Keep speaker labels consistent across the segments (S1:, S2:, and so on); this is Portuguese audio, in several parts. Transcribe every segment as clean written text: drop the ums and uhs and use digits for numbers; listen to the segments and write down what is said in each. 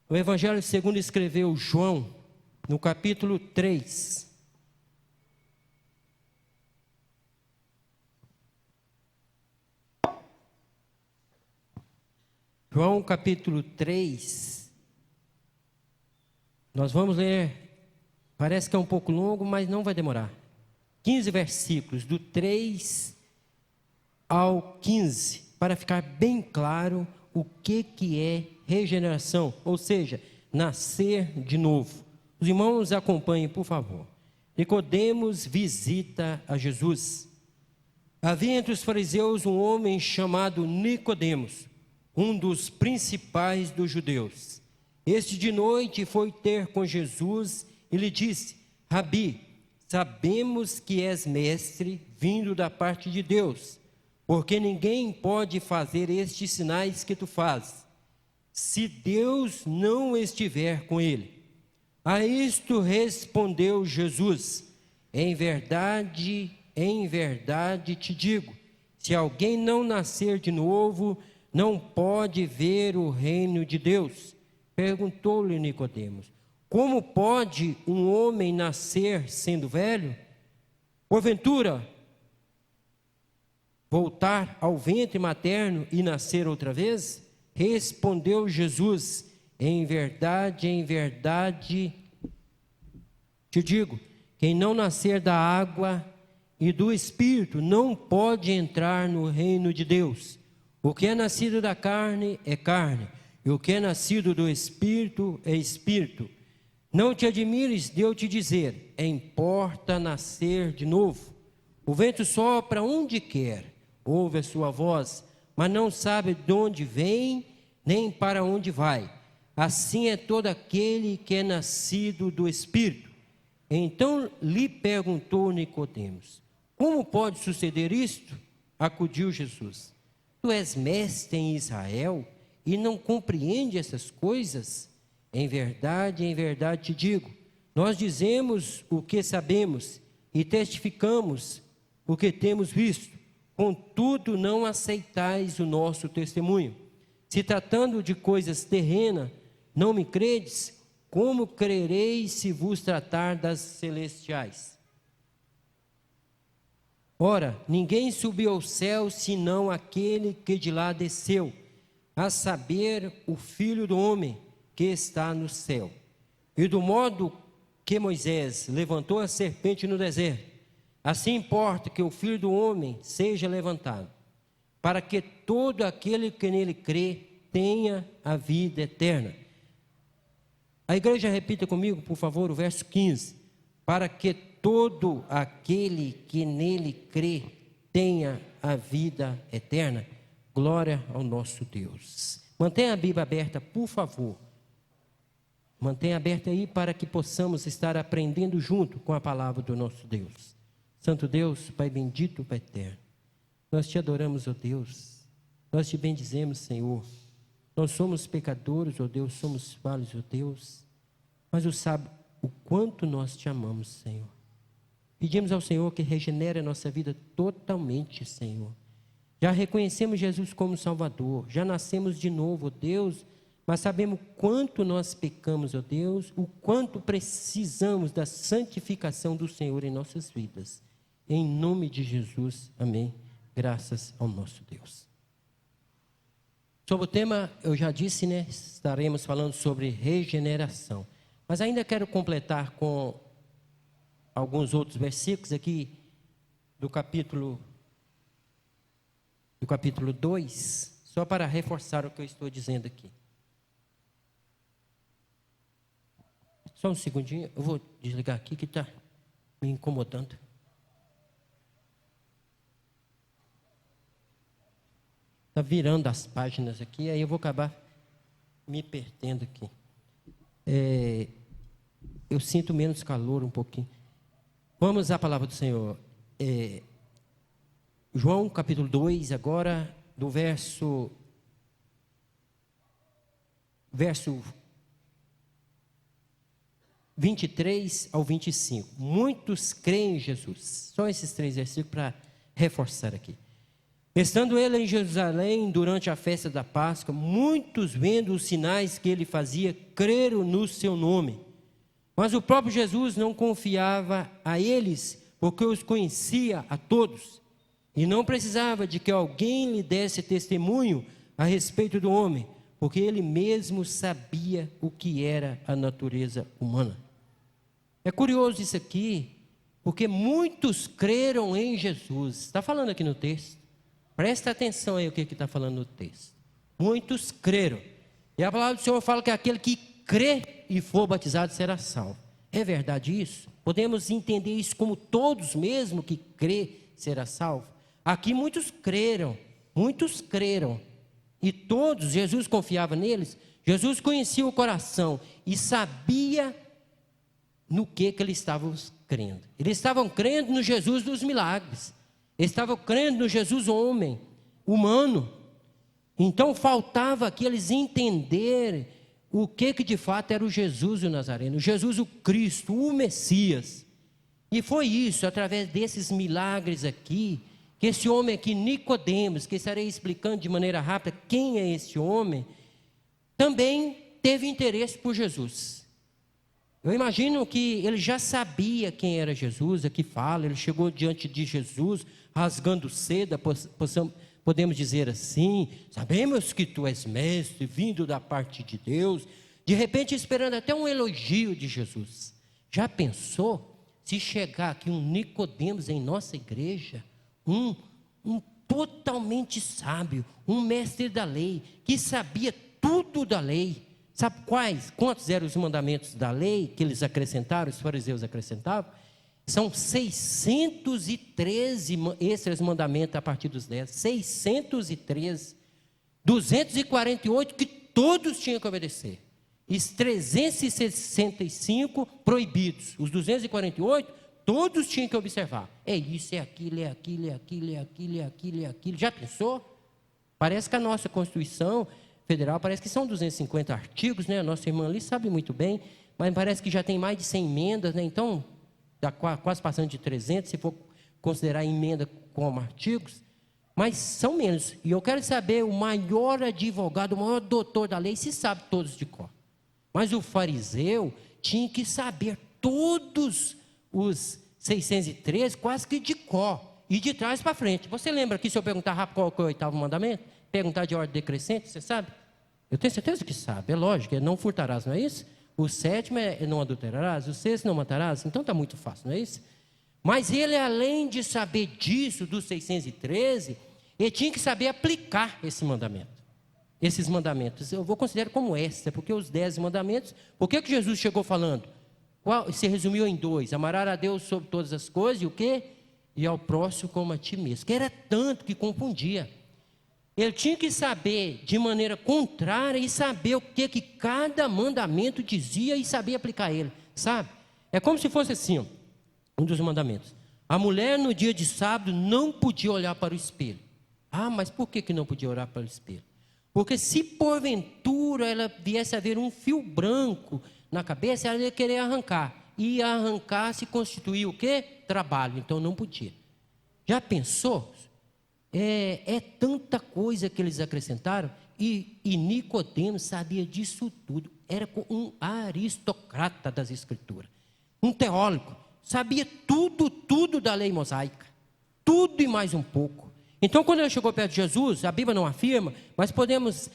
S1: O Evangelho segundo escreveu João, no capítulo 3. João, capítulo 3. Nós vamos ler, parece que é um pouco longo, mas não vai demorar. 15 versículos, do 3 ao 15, para ficar bem claro o que é regeneração, ou seja, nascer de novo. Os irmãos acompanhem, por favor. Nicodemos visita a Jesus. Havia entre os fariseus um homem chamado Nicodemos, um dos principais dos judeus. Este de noite foi ter com Jesus e lhe disse: Rabi, sabemos que és mestre vindo da parte de Deus, porque ninguém pode fazer estes sinais que tu fazes, se Deus não estiver com ele. A isto respondeu Jesus: em verdade te digo, se alguém não nascer de novo, não pode ver o reino de Deus. Perguntou-lhe Nicodemos: como pode um homem nascer sendo velho? Porventura, voltar ao ventre materno e nascer outra vez? Respondeu Jesus: em verdade te digo, quem não nascer da água e do Espírito não pode entrar no reino de Deus. O que é nascido da carne é carne, e o que é nascido do Espírito é Espírito. Não te admires de eu te dizer: importa nascer de novo. O vento sopra onde quer, ouve a sua voz, mas não sabe de onde vem, nem para onde vai. Assim é todo aquele que é nascido do Espírito. Então lhe perguntou Nicodemos: como pode suceder isto? Acudiu Jesus: tu és mestre em Israel e não compreende essas coisas? Em verdade te digo, nós dizemos o que sabemos e testificamos o que temos visto, contudo não aceitais o nosso testemunho. Se tratando de coisas terrenas, não me credes, como crereis se vos tratar das celestiais? Ora, ninguém subiu ao céu, senão aquele que de lá desceu, a saber, o Filho do Homem que está no céu. E do modo que Moisés levantou a serpente no deserto, assim importa que o Filho do Homem seja levantado, para que todo aquele que nele crê tenha a vida eterna. A igreja repita comigo, por favor, o verso 15. Para que todo aquele que nele crê tenha a vida eterna. Glória ao nosso Deus. Mantenha a Bíblia aberta, por favor. Mantenha aberta aí para que possamos estar aprendendo junto com a palavra do nosso Deus. Santo Deus, Pai bendito, Pai eterno, nós te adoramos, ó Deus. Nós te bendizemos, Senhor. Nós somos pecadores, ó Deus, somos falhos, ó Deus. Mas o sabe o quanto nós te amamos, Senhor. Pedimos ao Senhor que regenere a nossa vida totalmente, Senhor. Já reconhecemos Jesus como Salvador, já nascemos de novo, ó Deus, mas sabemos quanto nós pecamos, ó Deus, o quanto precisamos da santificação do Senhor em nossas vidas. Em nome de Jesus, amém. Graças ao nosso Deus. Sobre o tema, eu já disse, né? Estaremos falando sobre regeneração. Mas ainda quero completar com alguns outros versículos aqui do capítulo 2, só para reforçar o que eu estou dizendo aqui. Só um segundinho, eu vou desligar aqui que está me incomodando. Está virando as páginas aqui, aí eu vou acabar me perdendo aqui. Eu sinto menos calor um pouquinho. Vamos à palavra do Senhor. João capítulo 2, agora, do verso 23 ao 25. Muitos creem em Jesus. Só esses 3 versículos para reforçar aqui. Estando ele em Jerusalém durante a festa da Páscoa, muitos, vendo os sinais que ele fazia, creram no seu nome. Mas o próprio Jesus não confiava a eles, porque os conhecia a todos, e não precisava de que alguém lhe desse testemunho a respeito do homem, porque ele mesmo sabia o que era a natureza humana. É curioso isso aqui, porque muitos creram em Jesus. Está falando aqui no texto. Presta atenção aí o que está falando no texto. Muitos creram. E a palavra do Senhor fala que aquele que crê e for batizado será salvo. É verdade isso? Podemos entender isso como todos mesmo que crê será salvo? Aqui muitos creram. E todos, Jesus confiava neles. Jesus conhecia o coração e sabia no que eles estavam crendo. Eles estavam crendo no Jesus dos milagres. Eles estavam crendo no Jesus homem, humano. Então faltava aqui eles entenderem o que de fato era o Jesus o Nazareno, o Jesus o Cristo, o Messias. E foi isso, através desses milagres aqui, que esse homem aqui, Nicodemos, que estarei explicando de maneira rápida quem é esse homem, também teve interesse por Jesus. Eu imagino que ele já sabia quem era Jesus, aqui fala, ele chegou diante de Jesus, rasgando seda, podemos dizer assim, sabemos que tu és mestre, vindo da parte de Deus, de repente esperando até um elogio de Jesus. Já pensou se chegar aqui um Nicodemos em nossa igreja, um totalmente sábio, um mestre da lei, que sabia tudo da lei. Sabe quantos eram os mandamentos da lei que eles acrescentaram, os fariseus acrescentavam? São 613 esses mandamentos a partir dos 10. 613. 248 que todos tinham que obedecer. E 365 proibidos. Os 248, todos tinham que observar. É isso, é aquilo, é aquilo, é aquilo, é aquilo, é aquilo, é aquilo. Já pensou? Parece que a nossa Constituição Federal, parece que são 250 artigos, né? A nossa irmã ali sabe muito bem, mas parece que já tem mais de 100 emendas, né? Então, está quase passando de 300, se for considerar emenda como artigos, mas são menos. E eu quero saber, o maior advogado, o maior doutor da lei, se sabe todos de cor. Mas o fariseu tinha que saber todos os 613, quase que de cor, e de trás para frente. Você lembra que se eu perguntar rápido qual é o 8º mandamento? Perguntar de ordem decrescente, você sabe? Eu tenho certeza que sabe, é lógico, é não furtarás, não é isso? O 7º é não adulterarás, o 6º não matarás, então está muito fácil, não é isso? Mas ele, além de saber disso, dos 613, ele tinha que saber aplicar esse mandamento. Esses mandamentos, eu vou considerar como extra, porque os 10 mandamentos, por que Jesus chegou falando? Se resumiu em 2, amarás a Deus sobre todas as coisas, e o quê? E ao próximo como a ti mesmo, que era tanto que confundia. Ele tinha que saber de maneira contrária e saber o que cada mandamento dizia e saber aplicar ele, sabe? É como se fosse assim, ó, um dos mandamentos. A mulher no dia de sábado não podia olhar para o espelho. Ah, mas por que não podia olhar para o espelho? Porque se porventura ela viesse a ver um fio branco na cabeça, ela ia querer arrancar. E arrancar se constituía o quê? Trabalho, então não podia. Já pensou? É tanta coisa que eles acrescentaram, e Nicodemos sabia disso tudo. Era um aristocrata das escrituras, um teólogo, sabia tudo da lei mosaica, tudo e mais um pouco. Então, quando ele chegou perto de Jesus, a Bíblia não afirma, mas podemos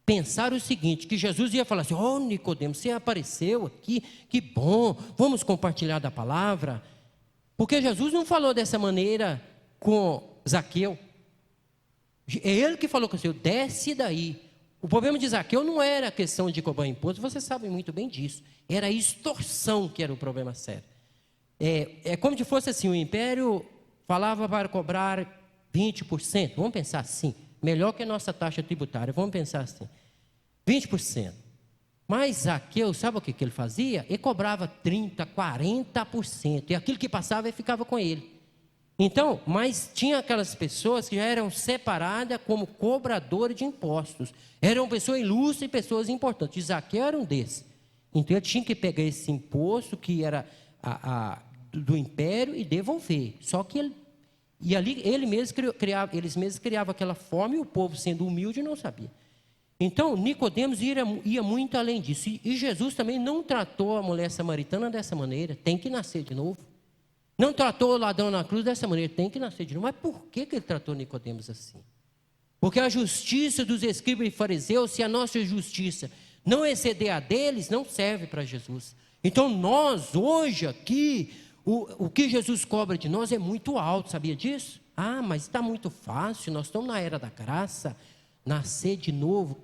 S1: pensar o seguinte, que Jesus ia falar assim: oh, Nicodemos, você apareceu aqui, que bom, vamos compartilhar da palavra. Porque Jesus não falou dessa maneira com Zaqueu. É ele que falou com o Senhor: desce daí. O problema de Zaqueu não era a questão de cobrar imposto, vocês sabem muito bem disso. Era a extorsão que era o problema sério. É como se fosse assim: o império falava para cobrar 20%, vamos pensar assim, melhor que a nossa taxa tributária, vamos pensar assim, 20%. Mas Zaqueu, sabe o que ele fazia? Ele cobrava 30%, 40%, e aquilo que passava ele ficava com ele. Então, mas tinha aquelas pessoas que já eram separadas como cobradores de impostos. Eram pessoas ilustres e pessoas importantes. E Zaqueu era um desses. Então, ele tinha que pegar esse imposto que era do império e devolver. Só que E ali eles mesmos criavam aquela fome, e o povo, sendo humilde, não sabia. Então, Nicodemos ia muito além disso. E Jesus também não tratou a mulher samaritana dessa maneira, tem que nascer de novo. Não tratou o ladrão na cruz dessa maneira, tem que nascer de novo. Mas por que ele tratou Nicodemos assim? Porque a justiça dos escribas e fariseus, se a nossa justiça não exceder a deles, não serve para Jesus. Então nós, hoje aqui, o que Jesus cobra de nós é muito alto, sabia disso? Ah, mas está muito fácil, nós estamos na era da graça. Nascer de novo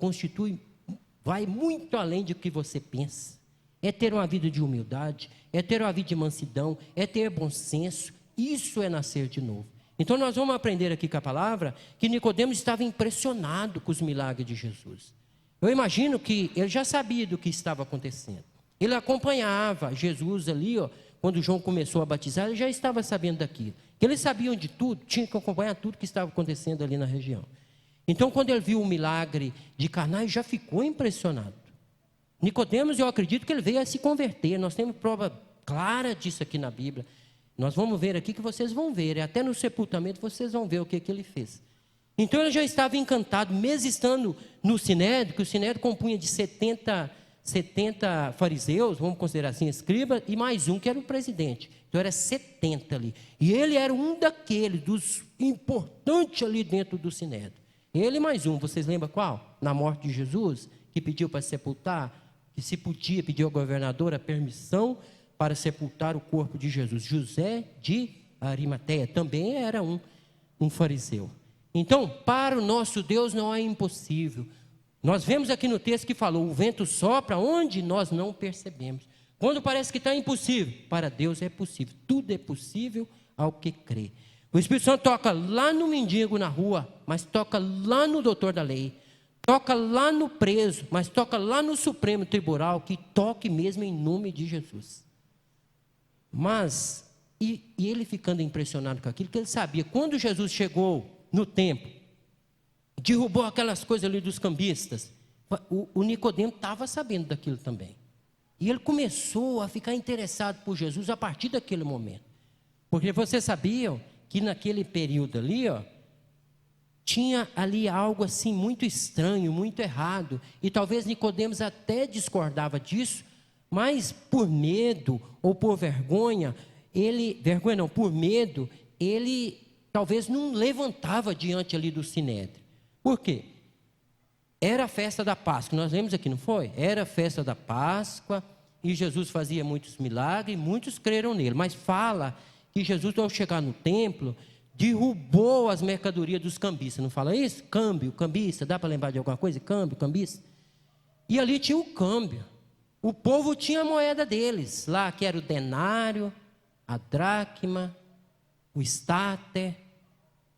S1: vai muito além do que você pensa. É ter uma vida de humildade, é ter uma vida de mansidão, é ter bom senso. Isso é nascer de novo. Então nós vamos aprender aqui com a palavra que Nicodemos estava impressionado com os milagres de Jesus. Eu imagino que ele já sabia do que estava acontecendo. Ele acompanhava Jesus ali, quando João começou a batizar, ele já estava sabendo daquilo. Eles sabiam de tudo, tinha que acompanhar tudo que estava acontecendo ali na região. Então, quando ele viu o milagre de Caná, ele já ficou impressionado. Nicodemos, eu acredito que ele veio a se converter. Nós temos prova clara disso aqui na Bíblia. Nós vamos ver aqui que vocês vão ver. Até no sepultamento vocês vão ver o que ele fez. Então, ele já estava encantado, mesmo estando no Sinédrio, que o Sinédrio compunha de 70 fariseus, vamos considerar assim, escribas, e mais um que era o presidente. Então, era 70 ali. E ele era um daqueles, dos importantes ali dentro do Sinédrio. Ele mais um, vocês lembram qual? Na morte de Jesus, que pediu para sepultar, que se podia pedir ao governador a permissão para sepultar o corpo de Jesus. José de Arimateia também era um fariseu. Então, para o nosso Deus não é impossível. Nós vemos aqui no texto que falou, o vento sopra onde nós não percebemos. Quando parece que está impossível, para Deus é possível. Tudo é possível ao que crê. O Espírito Santo toca lá no mendigo na rua, mas toca lá no doutor da lei. Toca lá no preso, mas toca lá no Supremo Tribunal, que toque mesmo em nome de Jesus. Mas, e ele ficando impressionado com aquilo, que ele sabia, quando Jesus chegou no templo, derrubou aquelas coisas ali dos cambistas, o Nicodemo estava sabendo daquilo também. E ele começou a ficar interessado por Jesus a partir daquele momento. Porque vocês sabiam que naquele período ali, tinha ali algo assim muito estranho, muito errado. E talvez Nicodemos até discordava disso, mas por medo ou por vergonha, por medo, ele talvez não levantava diante ali do Sinédrio. Por quê? Era a festa da Páscoa, nós lemos aqui, não foi? Era a festa da Páscoa, e Jesus fazia muitos milagres, e muitos creram nele. Mas fala que Jesus, ao chegar no templo, derrubou as mercadorias dos cambistas. Não fala isso? Câmbio, cambista, dá para lembrar de alguma coisa? Câmbio, cambista. E ali tinha o câmbio. O povo tinha a moeda deles, lá que era o denário, a dracma, o estáter.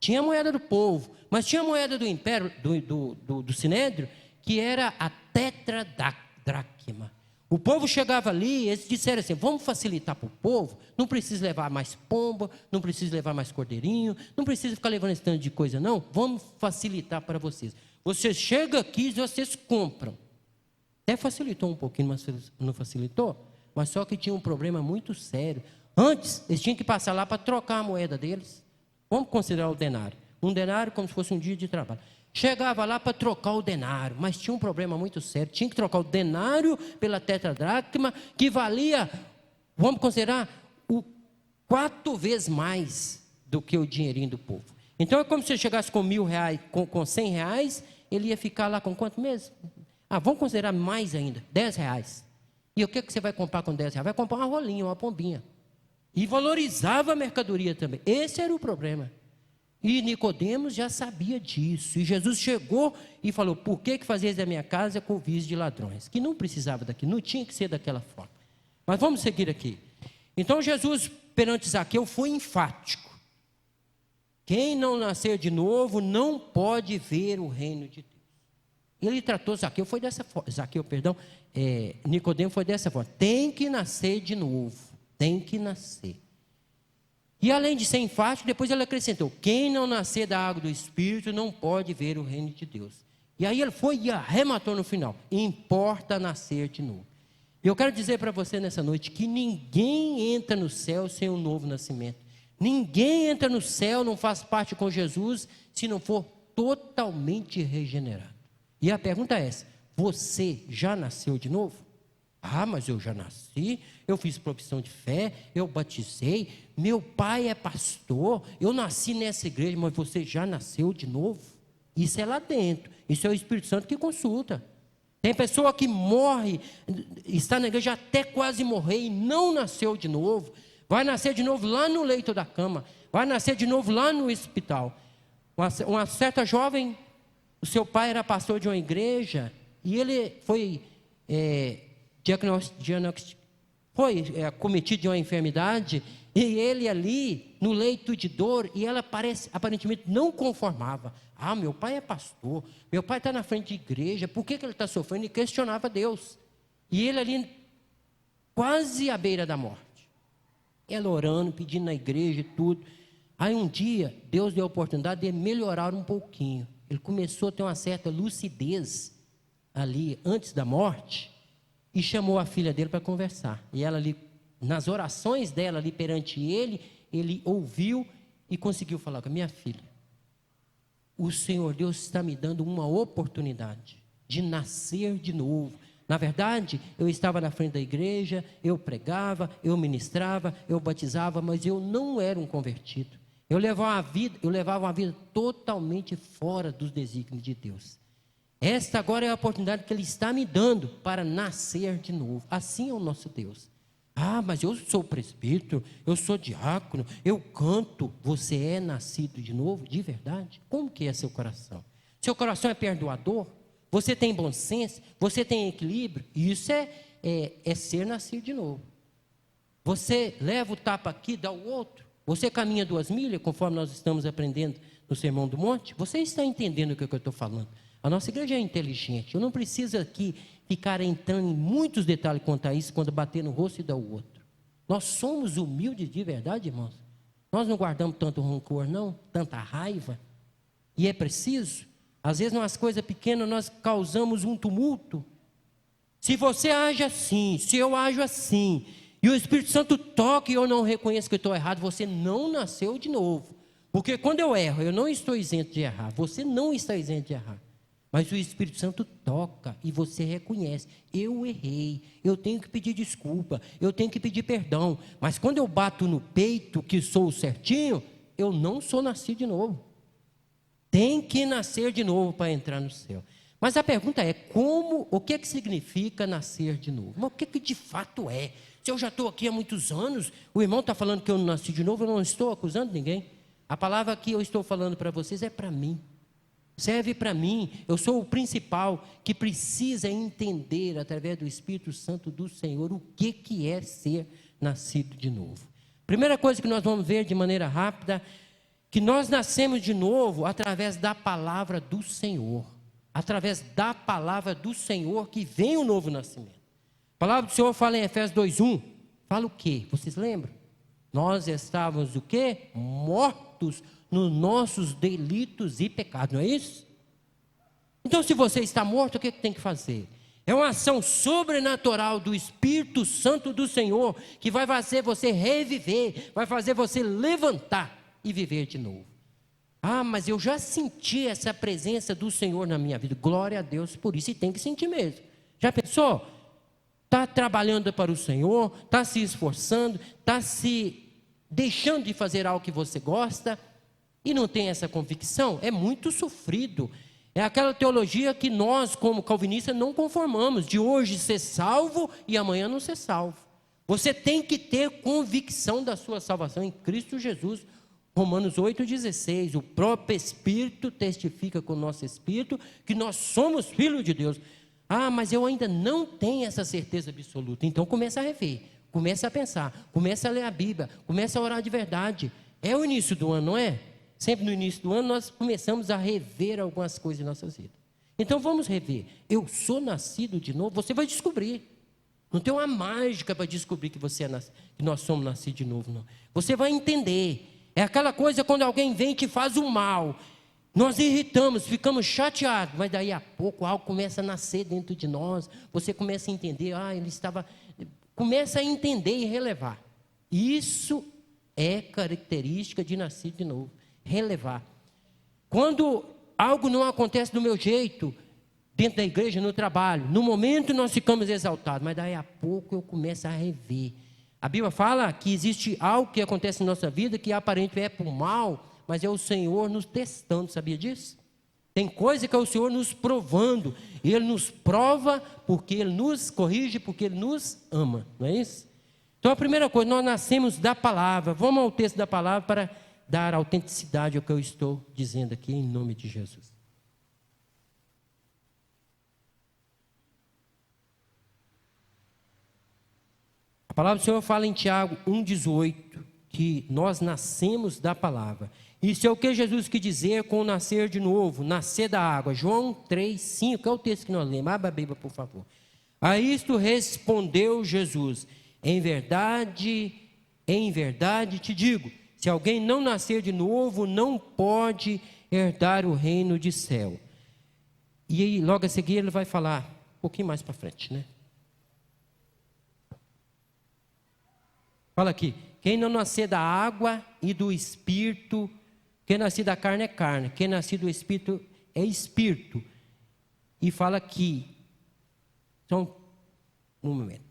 S1: Tinha a moeda do povo, mas tinha a moeda do império, do Sinédrio, que era a tetradracma. O povo chegava ali, eles disseram assim, vamos facilitar para o povo, não precisa levar mais pomba, não precisa levar mais cordeirinho, não precisa ficar levando esse tanto de coisa não, vamos facilitar para vocês. Vocês chegam aqui e vocês compram. Até facilitou um pouquinho, mas não facilitou, mas só que tinha um problema muito sério. Antes, eles tinham que passar lá para trocar a moeda deles. Vamos considerar o denário. Um denário como se fosse um dia de trabalho. Chegava lá para trocar o denário, mas tinha um problema muito sério. Tinha que trocar o denário pela tetradracma, que valia, vamos considerar, 4 vezes mais do que o dinheirinho do povo. Então é como se você chegasse com R$1.000, com R$100, ele ia ficar lá com quanto mesmo? Vamos considerar mais ainda, R$10. E o que você vai comprar com R$10? Vai comprar uma rolinha, uma pombinha. E valorizava a mercadoria também. Esse era o problema. E Nicodemos já sabia disso. E Jesus chegou e falou, por que fazeis da minha casa covis de ladrões? Que não precisava daquilo, não tinha que ser daquela forma. Mas vamos seguir aqui. Então Jesus, perante Zaqueu, foi enfático. Quem não nascer de novo não pode ver o reino de Deus. Ele tratou Zaqueu, foi dessa forma. Nicodemo foi dessa forma. Tem que nascer de novo. Tem que nascer. E além de ser enfático, depois ele acrescentou, quem não nascer da água do Espírito não pode ver o reino de Deus. E aí ele foi e arrematou no final, importa nascer de novo. Eu quero dizer para você nessa noite, que ninguém entra no céu sem um novo nascimento. Ninguém entra no céu, não faz parte com Jesus, se não for totalmente regenerado. E a pergunta é essa: você já nasceu de novo? Ah, mas eu já nasci, eu fiz profissão de fé, eu batizei, meu pai é pastor, eu nasci nessa igreja, mas você já nasceu de novo? Isso é lá dentro, isso é o Espírito Santo que consulta. Tem pessoa que morre, está na igreja até quase morrer e não nasceu de novo. Vai nascer de novo lá no leito da cama, vai nascer de novo lá no hospital. Uma certa jovem, o seu pai era pastor de uma igreja e ele foi cometido de uma enfermidade, e ele ali no leito de dor, e ela aparentemente não conformava. Ah, meu pai é pastor, meu pai está na frente de igreja, por que ele está sofrendo? E questionava Deus. E ele ali quase à beira da morte, ela orando, pedindo na igreja e tudo. Aí um dia Deus deu a oportunidade de melhorar um pouquinho. Ele começou a ter uma certa lucidez ali antes da morte, e chamou a filha dele para conversar. E ela ali, nas orações dela ali perante ele, ele ouviu e conseguiu falar com a minha filha. O Senhor Deus está me dando uma oportunidade de nascer de novo. Na verdade, eu estava na frente da igreja, eu pregava, eu ministrava, eu batizava, mas eu não era um convertido. Eu levava uma vida totalmente fora dos desígnios de Deus. Esta agora é a oportunidade que Ele está me dando para nascer de novo. Assim é o nosso Deus. Ah, mas eu sou presbítero, eu sou diácono, eu canto. Você é nascido de novo, de verdade? Como que é seu coração? Seu coração é perdoador? Você tem bom senso? Você tem equilíbrio? Isso é ser nascido de novo. Você leva o tapa aqui, dá o outro. Você caminha 2 milhas, conforme nós estamos aprendendo no Sermão do Monte. Você está entendendo o que eu estou falando? A nossa igreja é inteligente. Eu não preciso aqui ficar entrando em muitos detalhes quanto a isso, quando bater no rosto e dar o outro. Nós somos humildes de verdade, irmãos. Nós não guardamos tanto rancor, não, tanta raiva. E é preciso. Às vezes, nas coisas pequenas, nós causamos um tumulto. Se você age assim, se eu ajo assim, e o Espírito Santo toca e eu não reconheço que eu estou errado, você não nasceu de novo. Porque quando eu erro, eu não estou isento de errar. Você não está isento de errar. Mas o Espírito Santo toca e você reconhece: eu errei, eu tenho que pedir desculpa, eu tenho que pedir perdão. Mas quando eu bato no peito que sou certinho, eu não sou nascido de novo. Tem que nascer de novo para entrar no céu. Mas a pergunta é: o que significa nascer de novo? Mas o que de fato é? Se eu já estou aqui há muitos anos, o irmão está falando que eu não nasci de novo, eu não estou acusando ninguém. A palavra que eu estou falando para vocês é para mim. Serve para mim. Eu sou o principal que precisa entender, através do Espírito Santo do Senhor, o que é ser nascido de novo. Primeira coisa que nós vamos ver de maneira rápida, que nós nascemos de novo através da palavra do Senhor. Através da palavra do Senhor que vem o novo nascimento. A palavra do Senhor fala em Efésios 2:1. Fala o quê? Vocês lembram? Nós estávamos o quê? Mortos nos nossos delitos e pecados, não é isso? Então, se você está morto, o que tem que fazer? É uma ação sobrenatural do Espírito Santo do Senhor, que vai fazer você reviver, vai fazer você levantar e viver de novo. Ah, mas eu já senti essa presença do Senhor na minha vida. Glória a Deus por isso, e tem que sentir mesmo. Já pensou? Está trabalhando para o Senhor, está se esforçando, está se deixando de fazer algo que você gosta, e não tem essa convicção? É muito sofrido. É aquela teologia que nós, como calvinistas, não conformamos, de hoje ser salvo e amanhã não ser salvo. Você tem que ter convicção da sua salvação em Cristo Jesus. Romanos 8,16, o próprio Espírito testifica com o nosso Espírito que nós somos filhos de Deus. Ah, mas eu ainda não tenho essa certeza absoluta. Então começa a rever, começa a pensar, começa a ler a Bíblia, começa a orar de verdade. É o início do ano, não é? Sempre no início do ano nós começamos a rever algumas coisas em nossas vidas. Então vamos rever. Eu sou nascido de novo, você vai descobrir. Não tem uma mágica para descobrir que que nós somos nascidos de novo, não. Você vai entender. É aquela coisa quando alguém vem e te faz o mal. Nós irritamos, ficamos chateados, mas daí a pouco algo começa a nascer dentro de nós. Você começa a entender, começa a entender e relevar. Isso é característica de nascido de novo. Relevar. Quando algo não acontece do meu jeito, dentro da igreja, no trabalho, no momento nós ficamos exaltados, mas daí a pouco eu começo a rever. A Bíblia fala que existe algo que acontece na nossa vida que aparentemente é por mal, mas é o Senhor nos testando, sabia disso? Tem coisa que é o Senhor nos provando. Ele nos prova porque Ele nos corrige, porque Ele nos ama, não é isso? Então a primeira coisa, nós nascemos da palavra. Vamos ao texto da palavra para dar autenticidade ao que eu estou dizendo aqui em nome de Jesus. A palavra do Senhor fala em Tiago 1,18, que nós nascemos da palavra. Isso é o que Jesus quis dizer com o nascer de novo, nascer da água. João 3,5, que é o texto que nós lemos. Abra a Bíblia, por favor. A isto respondeu Jesus: em verdade te digo, se alguém não nascer de novo, não pode herdar o reino de céu. E aí, logo a seguir, ele vai falar, um pouquinho mais para frente, né? Fala aqui, quem não nascer da água e do Espírito, quem nascer da carne é carne, quem nascer do Espírito é Espírito. E fala aqui, então, um momento.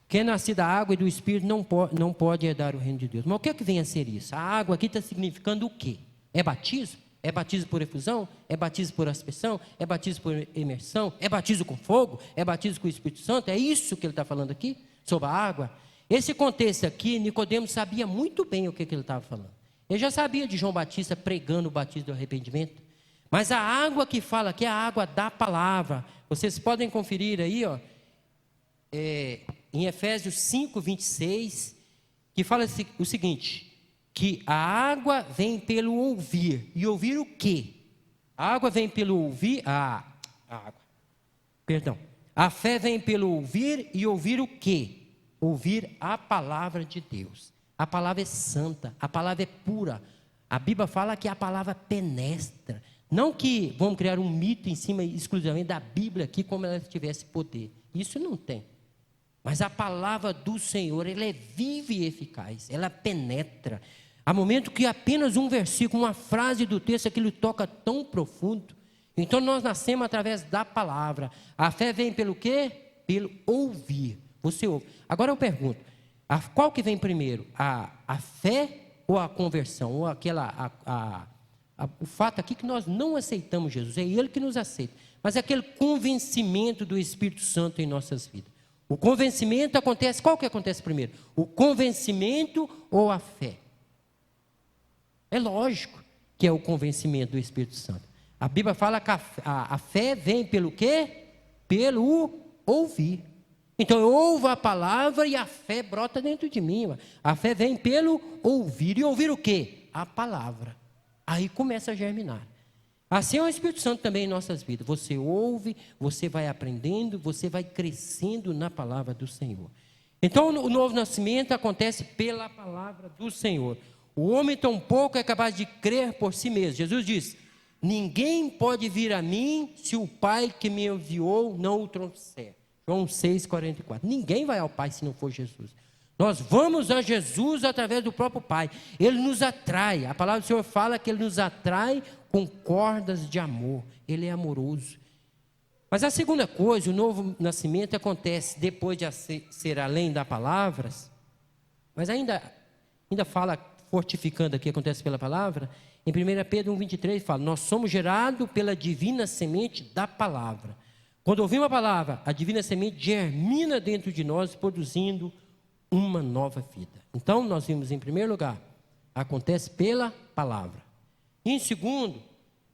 S1: Quem nascer da água e do Espírito não pode herdar o reino de Deus. Mas o que é que vem a ser isso? A água aqui está significando o quê? É batismo? É batismo por efusão? É batismo por aspersão? É batismo por imersão? É batismo com fogo? É batismo com o Espírito Santo? É isso que ele está falando aqui? Sobre a água? Esse contexto aqui, Nicodemo sabia muito bem o que ele estava falando. Ele já sabia de João Batista pregando o batismo do arrependimento. Mas a água que fala aqui é a água da palavra. Vocês podem conferir aí, ó, em Efésios 5:26, que fala o seguinte, que a água vem pelo ouvir. E ouvir o quê? A água vem pelo ouvir, a fé vem pelo ouvir, e ouvir o quê? Ouvir a palavra de Deus. A palavra é santa, a palavra é pura. A Bíblia fala que a palavra penetra. Não que vamos criar um mito em cima exclusivamente da Bíblia aqui, como ela tivesse poder. Isso não tem. Mas a palavra do Senhor, ela é viva e eficaz, ela penetra. Há momento que apenas um versículo, uma frase do texto, aquilo toca tão profundo. Então nós nascemos através da palavra. A fé vem pelo quê? Pelo ouvir. Você ouve. Agora eu pergunto, qual que vem primeiro? A fé ou a conversão? Ou o fato aqui que nós não aceitamos Jesus, é Ele que nos aceita. Mas é aquele convencimento do Espírito Santo em nossas vidas. O convencimento acontece, qual que acontece primeiro? O convencimento ou a fé? É lógico que é o convencimento do Espírito Santo. A Bíblia fala que a fé vem pelo quê? Pelo ouvir. Então eu ouvo a palavra e a fé brota dentro de mim. A fé vem pelo ouvir. E ouvir o quê? A palavra. Aí começa a germinar. Assim é o Espírito Santo também em nossas vidas. Você ouve, você vai aprendendo, você vai crescendo na palavra do Senhor. Então o novo nascimento acontece pela palavra do Senhor. O homem tampouco é capaz de crer por si mesmo. Jesus diz, ninguém pode vir a mim se o Pai que me enviou não o trouxer. João 6,44. Ninguém vai ao Pai se não for Jesus. Nós vamos a Jesus através do próprio Pai. Ele nos atrai. A palavra do Senhor fala que Ele nos atrai com cordas de amor. Ele é amoroso. Mas a segunda coisa, o novo nascimento acontece depois de ser além das palavras. Mas ainda fala, fortificando aqui, acontece pela palavra. Em 1 Pedro 1,23 fala, nós somos gerados pela divina semente da palavra. Quando ouvimos a palavra, a divina semente germina dentro de nós, produzindo uma nova vida. Então, nós vimos em primeiro lugar, acontece pela palavra. E em segundo,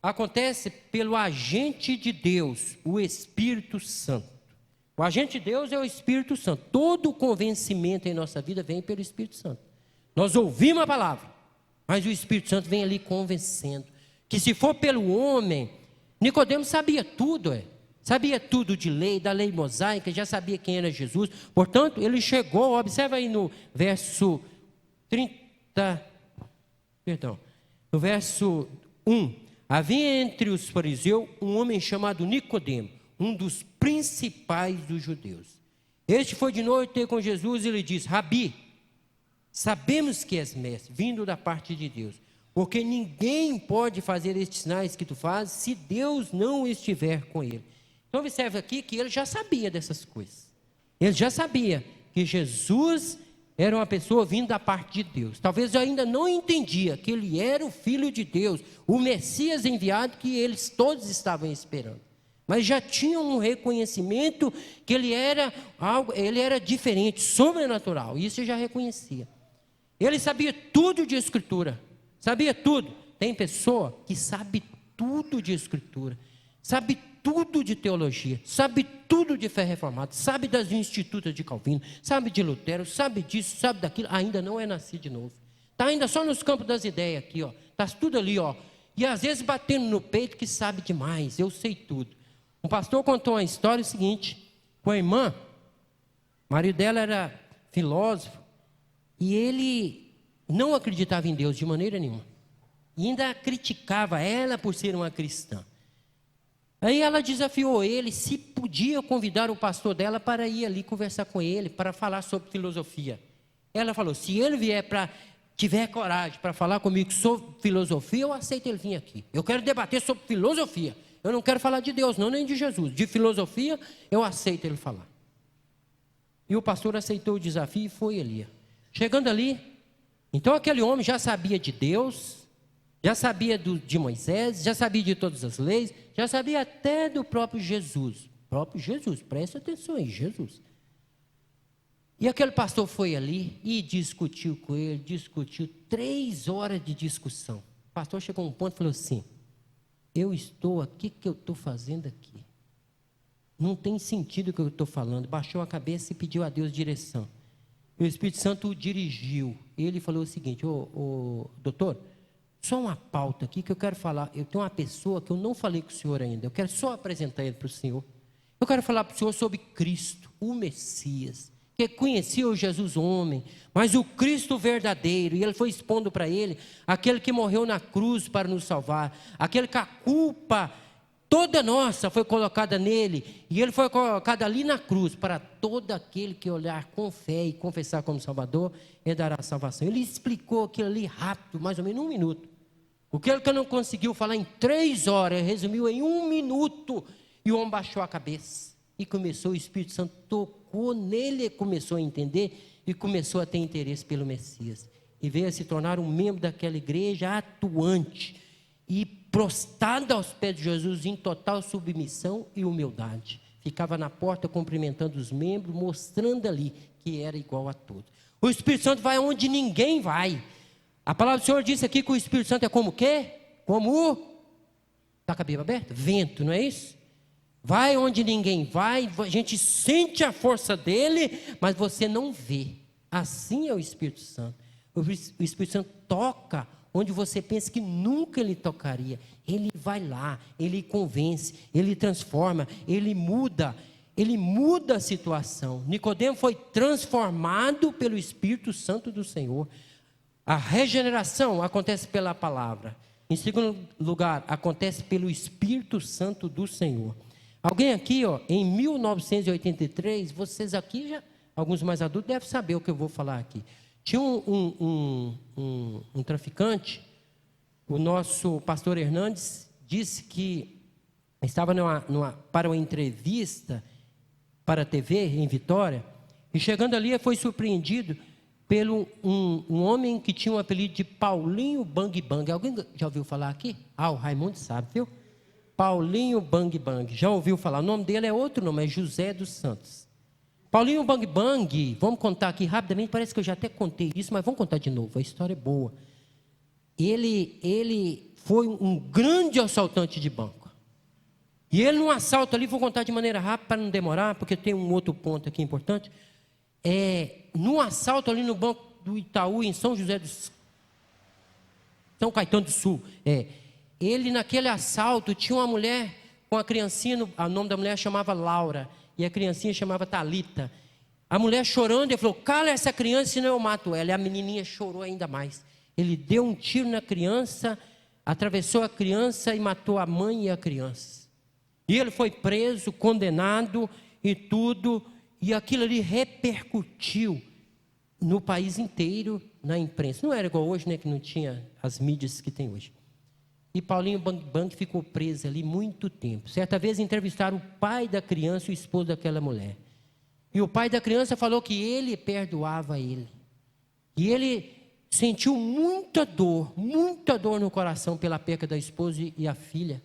S1: acontece pelo agente de Deus, o Espírito Santo. O agente de Deus é o Espírito Santo. Todo convencimento em nossa vida vem pelo Espírito Santo. Nós ouvimos a palavra, mas o Espírito Santo vem ali convencendo. Que se for pelo homem, Nicodemo sabia tudo, sabia tudo de lei, da lei mosaica, já sabia quem era Jesus. Portanto, ele chegou, observa aí no verso 1. Havia entre os fariseus um homem chamado Nicodemo, um dos principais dos judeus. Este foi de noite ter com Jesus e lhe disse: Rabi, sabemos que és mestre, vindo da parte de Deus, porque ninguém pode fazer estes sinais que tu fazes se Deus não estiver com ele. Então observe aqui que ele já sabia dessas coisas. Ele já sabia que Jesus era uma pessoa vindo da parte de Deus. Talvez eu ainda não entendia que ele era o Filho de Deus, o Messias enviado que eles todos estavam esperando. Mas já tinham um reconhecimento que ele era diferente, sobrenatural. Isso eu já reconhecia. Ele sabia tudo de Escritura, sabia tudo. Tem pessoa que sabe tudo de Escritura, sabe tudo de teologia, sabe tudo de fé reformada, sabe das institutas de Calvino, sabe de Lutero, sabe disso, sabe daquilo, ainda não é nascido de novo. Está ainda só nos campos das ideias aqui, ó. Está tudo ali, ó. E às vezes batendo no peito que sabe demais, eu sei tudo. Um pastor contou uma história seguinte, com a irmã, o marido dela era filósofo, e ele não acreditava em Deus de maneira nenhuma. E ainda criticava ela por ser uma cristã. Aí ela desafiou ele se podia convidar o pastor dela para ir ali conversar com ele, para falar sobre filosofia. Ela falou: se ele tiver coragem para falar comigo sobre filosofia, eu aceito ele vir aqui. Eu quero debater sobre filosofia. Eu não quero falar de Deus, não, nem de Jesus. De filosofia, eu aceito ele falar. E o pastor aceitou o desafio e foi ali. Chegando ali, então aquele homem já sabia de Deus, já sabia de Moisés, já sabia de todas as leis, já sabia até do próprio Jesus. Próprio Jesus, preste atenção aí, Jesus. E aquele pastor foi ali e discutiu com ele, 3 horas de discussão. O pastor chegou a um ponto e falou assim: eu estou aqui, o que eu estou fazendo aqui? Não tem sentido o que eu estou falando. Baixou a cabeça e pediu a Deus direção. O Espírito Santo o dirigiu. Ele falou o seguinte: doutor, só uma pauta aqui que eu quero falar. Eu tenho uma pessoa que eu não falei com o senhor ainda. Eu quero só apresentar ele para o senhor. Eu quero falar para o senhor sobre Cristo, o Messias, que conhecia o Jesus homem, mas o Cristo verdadeiro. E ele foi expondo para ele aquele que morreu na cruz para nos salvar, aquele que a culpa toda nossa foi colocada nele, e ele foi colocado ali na cruz para todo aquele que olhar com fé e confessar como Salvador, ele dará salvação. Ele explicou aquilo ali rápido, mais ou menos 1 minuto. O que ele não conseguiu falar em 3 horas, resumiu em 1 minuto, e o homem baixou a cabeça e começou, o Espírito Santo tocou nele, começou a entender e começou a ter interesse pelo Messias, e veio a se tornar um membro daquela igreja atuante e prostrado aos pés de Jesus em total submissão e humildade. Ficava na porta cumprimentando os membros, mostrando ali que era igual a todos. O Espírito Santo vai onde ninguém vai. A palavra do Senhor disse aqui que o Espírito Santo é como o quê? Como está com a Bíblia aberta? Vento, não é isso? Vai onde ninguém vai, a gente sente a força dele, mas você não vê. Assim é o Espírito Santo. O Espírito Santo toca onde você pensa que nunca ele tocaria. Ele vai lá, ele convence, ele transforma, ele muda a situação. Nicodemo foi transformado pelo Espírito Santo do Senhor. A regeneração acontece pela palavra. Em segundo lugar, acontece pelo Espírito Santo do Senhor. Alguém aqui, em 1983, vocês aqui, alguns mais adultos devem saber o que eu vou falar aqui. Tinha um traficante, o nosso pastor Hernandes disse que estava para uma entrevista para a TV em Vitória, e chegando ali foi surpreendido pelo um homem que tinha um apelido de Paulinho Bang Bang. Alguém já ouviu falar aqui? O Raimundo sabe, viu? Paulinho Bang Bang, já ouviu falar? O nome dele é outro nome, é José dos Santos. Paulinho Bang Bang, vamos contar aqui rapidamente, parece que eu já até contei isso, mas vamos contar de novo, a história é boa. Ele foi um grande assaltante de banco. E ele num assalto ali, vou contar de maneira rápida para não demorar, porque tem um outro ponto aqui importante. Num assalto ali no banco do Itaú, em São Caetano do Sul, ele naquele assalto tinha uma mulher com a criancinha, o nome da mulher chamava Laura, e a criancinha chamava Talita. A mulher chorando, ele falou: cala essa criança, senão eu mato ela. E a menininha chorou ainda mais. Ele deu um tiro na criança, atravessou a criança e matou a mãe e a criança. E ele foi preso, condenado e tudo, e aquilo ali repercutiu no país inteiro, na imprensa. Não era igual hoje, né, que não tinha as mídias que tem hoje. E Paulinho Bang Bang ficou preso ali muito tempo. Certa vez entrevistaram o pai da criança e o esposo daquela mulher. E o pai da criança falou que ele perdoava ele. E ele sentiu muita dor no coração pela perda da esposa e a filha.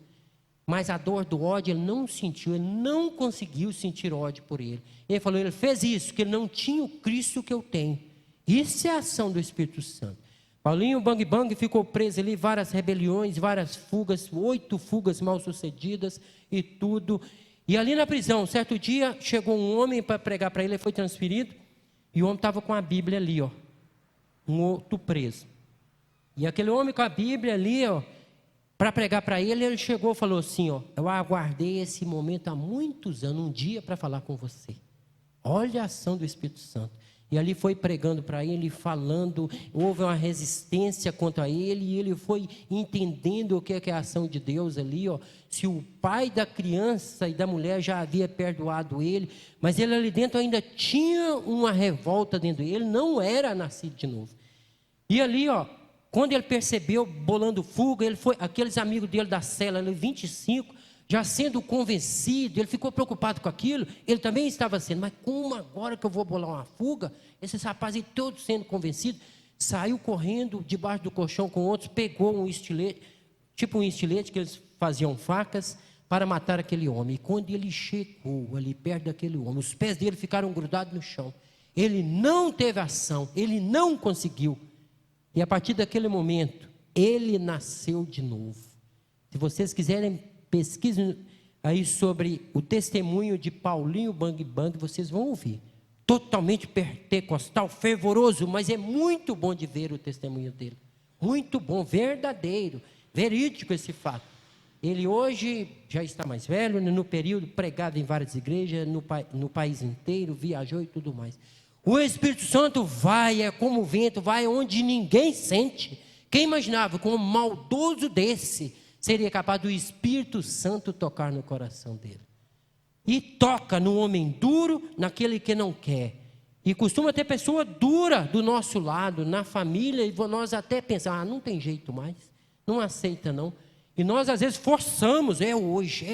S1: Mas a dor do ódio ele não sentiu, ele não conseguiu sentir ódio por ele. Ele falou, ele fez isso, que ele não tinha o Cristo que eu tenho. Isso é a ação do Espírito Santo. Paulinho Bang Bang ficou preso ali, várias rebeliões, várias fugas, 8 fugas mal sucedidas e tudo. E ali na prisão, certo dia, chegou um homem para pregar para ele, ele foi transferido, e o homem estava com a Bíblia ali, ó, um outro preso. E aquele homem com a Bíblia ali, ó, para pregar para ele, ele chegou e falou assim, ó, eu aguardei esse momento há muitos anos, um dia para falar com você. Olha a ação do Espírito Santo. E ali foi pregando para ele, falando, houve uma resistência contra ele, e ele foi entendendo o que é a ação de Deus ali, ó. Se o pai da criança e da mulher já havia perdoado ele, mas ele ali dentro ainda tinha uma revolta dentro dele, ele não era nascido de novo. E ali, ó, quando ele percebeu, bolando fuga, ele foi, aqueles amigos dele da cela, 25, já sendo convencido, ele ficou preocupado com aquilo, ele também estava sendo, mas como agora que eu vou bolar uma fuga? Esses rapazes todos sendo convencidos, saiu correndo debaixo do colchão com outros, pegou um estilete, tipo um estilete que eles faziam facas, para matar aquele homem. E quando ele chegou ali perto daquele homem, os pés dele ficaram grudados no chão, ele não teve ação, ele não conseguiu, e a partir daquele momento, ele nasceu de novo. Se vocês quiserem, pesquisem aí sobre o testemunho de Paulinho Bang Bang, vocês vão ouvir. Totalmente pentecostal, fervoroso, mas é muito bom de ver o testemunho dele. Muito bom, verdadeiro, verídico esse fato. Ele hoje já está mais velho, né, no período pregado em várias igrejas, no país inteiro, viajou e tudo mais. O Espírito Santo vai, é como o vento, vai onde ninguém sente. Quem imaginava que um maldoso desse seria capaz do Espírito Santo tocar no coração dele? E toca no homem duro, naquele que não quer. E costuma ter pessoa dura do nosso lado, na família, e nós até pensamos, não tem jeito mais, não aceita não. E nós às vezes forçamos, é hoje,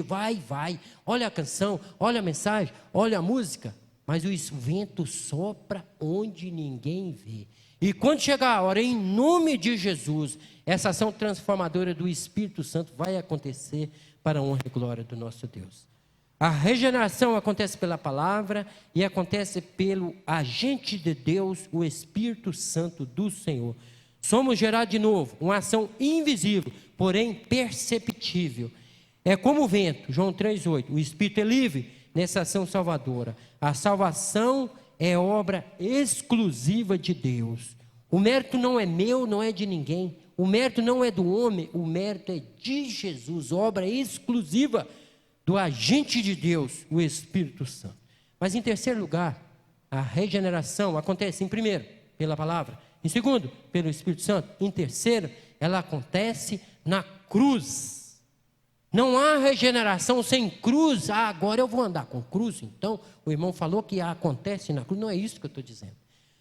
S1: vai. Olha a canção, olha a mensagem, olha a música. Mas o vento sopra onde ninguém vê. E quando chegar a hora, em nome de Jesus, essa ação transformadora do Espírito Santo vai acontecer para a honra e glória do nosso Deus. A regeneração acontece pela palavra e acontece pelo agente de Deus, o Espírito Santo do Senhor. Somos gerados de novo, uma ação invisível, porém perceptível. É como o vento, João 3,8, o Espírito é livre nessa ação salvadora. A salvação é obra exclusiva de Deus. O mérito não é meu, não é de ninguém. O mérito não é do homem, o mérito é de Jesus, obra exclusiva do agente de Deus, o Espírito Santo. Mas em terceiro lugar, a regeneração acontece em primeiro, pela palavra. Em segundo, pelo Espírito Santo. Em terceiro, ela acontece na cruz. Não há regeneração sem cruz. Agora eu vou andar com cruz. Então, o irmão falou que acontece na cruz. Não é isso que eu estou dizendo.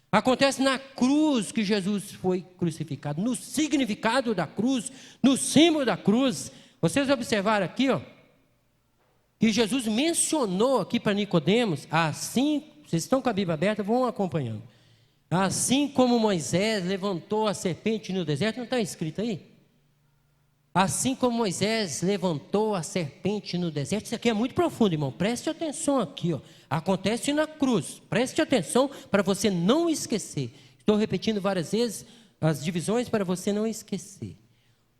S1: Acontece na cruz que Jesus foi crucificado. No significado da cruz, no símbolo da cruz. Vocês observaram aqui, ó, que Jesus mencionou aqui para Nicodemos, assim, vocês estão com a Bíblia aberta, vão acompanhando. Assim como Moisés levantou a serpente no deserto, não está escrito aí? Assim como Moisés levantou a serpente no deserto, isso aqui é muito profundo, irmão, preste atenção aqui, ó. Acontece na cruz, preste atenção para você não esquecer. Estou repetindo várias vezes as divisões para você não esquecer.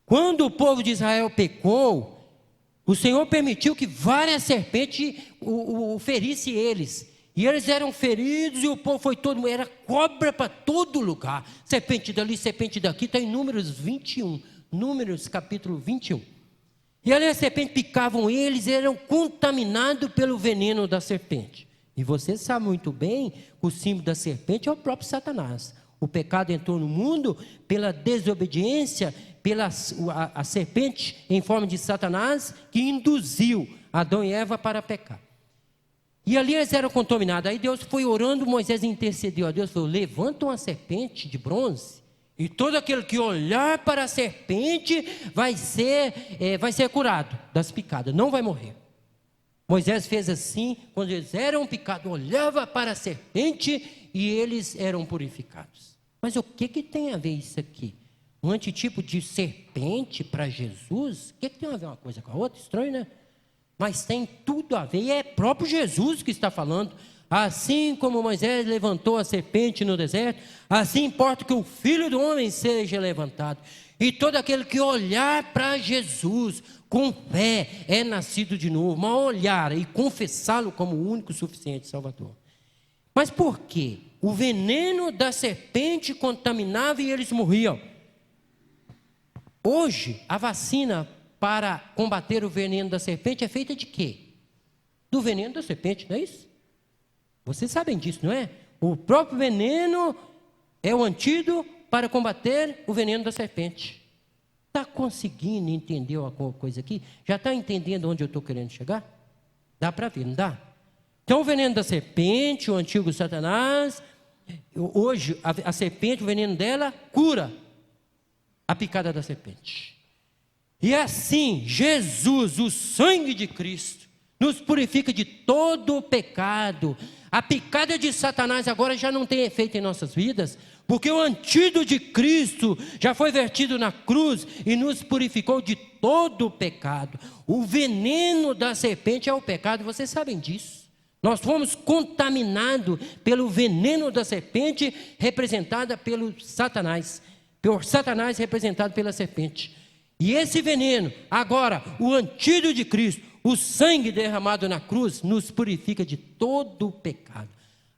S1: Quando o povo de Israel pecou, o Senhor permitiu que várias serpentes ferissem eles. E eles eram feridos e o povo foi todo, era cobra para todo lugar. Serpente dali, serpente daqui, está em Números 21. Números capítulo 21. E ali as serpentes picavam eles, eram contaminados pelo veneno da serpente. E você sabe muito bem que o símbolo da serpente é o próprio Satanás. O pecado entrou no mundo pela desobediência, pela a serpente em forma de Satanás, que induziu Adão e Eva para pecar. E ali eles eram contaminados. Aí Deus foi orando, Moisés intercedeu a Deus, falou: levanta uma serpente de bronze, e todo aquele que olhar para a serpente vai ser curado das picadas, não vai morrer. Moisés fez assim, quando eles eram picados, olhava para a serpente e eles eram purificados. Mas o que tem a ver isso aqui? Um antitipo de serpente para Jesus? O que tem a ver uma coisa com a outra? Estranho, né? Mas tem tudo a ver, e é próprio Jesus que está falando. Assim como Moisés levantou a serpente no deserto, assim importa que o Filho do Homem seja levantado. E todo aquele que olhar para Jesus com fé é nascido de novo. Mas olhar e confessá-lo como o único suficiente Salvador. Mas por quê? O veneno da serpente contaminava e eles morriam. Hoje, a vacina para combater o veneno da serpente é feita de quê? Do veneno da serpente, não é isso? Vocês sabem disso, não é? O próprio veneno é o antídoto para combater o veneno da serpente. Está conseguindo entender alguma coisa aqui? Já está entendendo onde eu estou querendo chegar? Dá para ver, não dá? Então o veneno da serpente, o antigo Satanás, hoje a serpente, o veneno dela cura a picada da serpente. E assim, Jesus, o sangue de Cristo, nos purifica de todo o pecado. A picada de Satanás agora já não tem efeito em nossas vidas, porque o antídoto de Cristo já foi vertido na cruz e nos purificou de todo o pecado. O veneno da serpente é o pecado, vocês sabem disso. Nós fomos contaminados pelo veneno da serpente, representada pelo Satanás. Por Satanás representado pela serpente. E esse veneno, agora, o antídoto de Cristo, o sangue derramado na cruz, nos purifica de todo o pecado.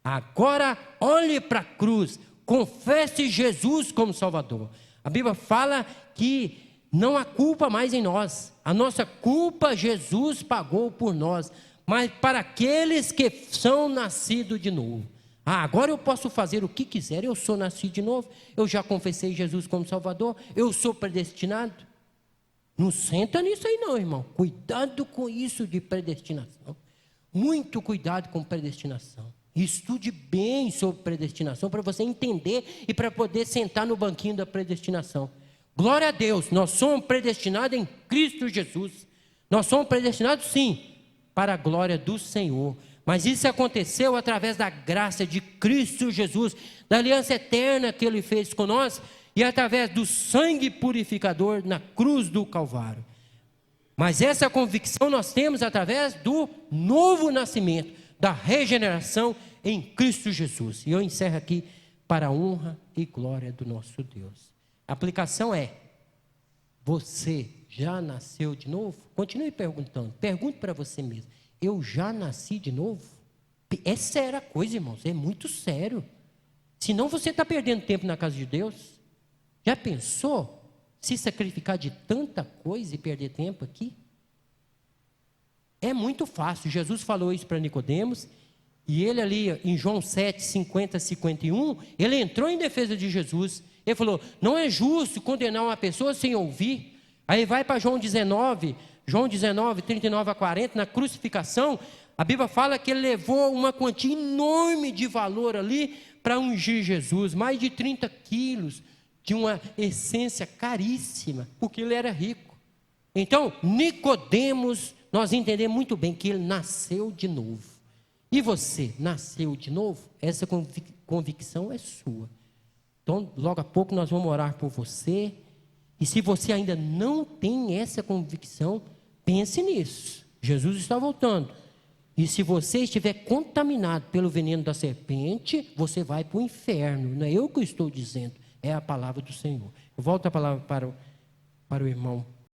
S1: Agora, olhe para a cruz, confesse Jesus como Salvador. A Bíblia fala que não há culpa mais em nós. A nossa culpa Jesus pagou por nós. Mas para aqueles que são nascidos de novo. Agora eu posso fazer o que quiser, eu sou nascido de novo, eu já confessei Jesus como Salvador, eu sou predestinado. Não senta nisso aí não, irmão. Cuidado com isso de predestinação. Muito cuidado com predestinação. Estude bem sobre predestinação para você entender e para poder sentar no banquinho da predestinação. Glória a Deus, nós somos predestinados em Cristo Jesus. Nós somos predestinados sim, para a glória do Senhor. Mas isso aconteceu através da graça de Cristo Jesus, da aliança eterna que Ele fez com nós, e através do sangue purificador na cruz do Calvário. Mas essa convicção nós temos através do novo nascimento, da regeneração em Cristo Jesus. E eu encerro aqui para a honra e glória do nosso Deus. A aplicação é: você já nasceu de novo? Continue perguntando, pergunte para você mesmo: eu já nasci de novo? É séria a coisa, irmãos, é muito sério. Senão você está perdendo tempo na casa de Deus. Já pensou se sacrificar de tanta coisa e perder tempo aqui? É muito fácil. Jesus falou isso para Nicodemos, e ele ali em João 7, 50, 51, ele entrou em defesa de Jesus. Ele falou: não é justo condenar uma pessoa sem ouvir. Aí vai para João 19, 39 a 40, na crucificação, a Bíblia fala que ele levou uma quantia enorme de valor ali para ungir Jesus, mais de 30 quilos de uma essência caríssima, porque ele era rico. Então, Nicodemos, nós entendemos muito bem que ele nasceu de novo. E você nasceu de novo? Essa convicção é sua. Então, logo a pouco nós vamos orar por você. E se você ainda não tem essa convicção, pense nisso. Jesus está voltando. E se você estiver contaminado pelo veneno da serpente, você vai para o inferno. Não é eu que estou dizendo, é a palavra do Senhor. Eu volto a palavra para o irmão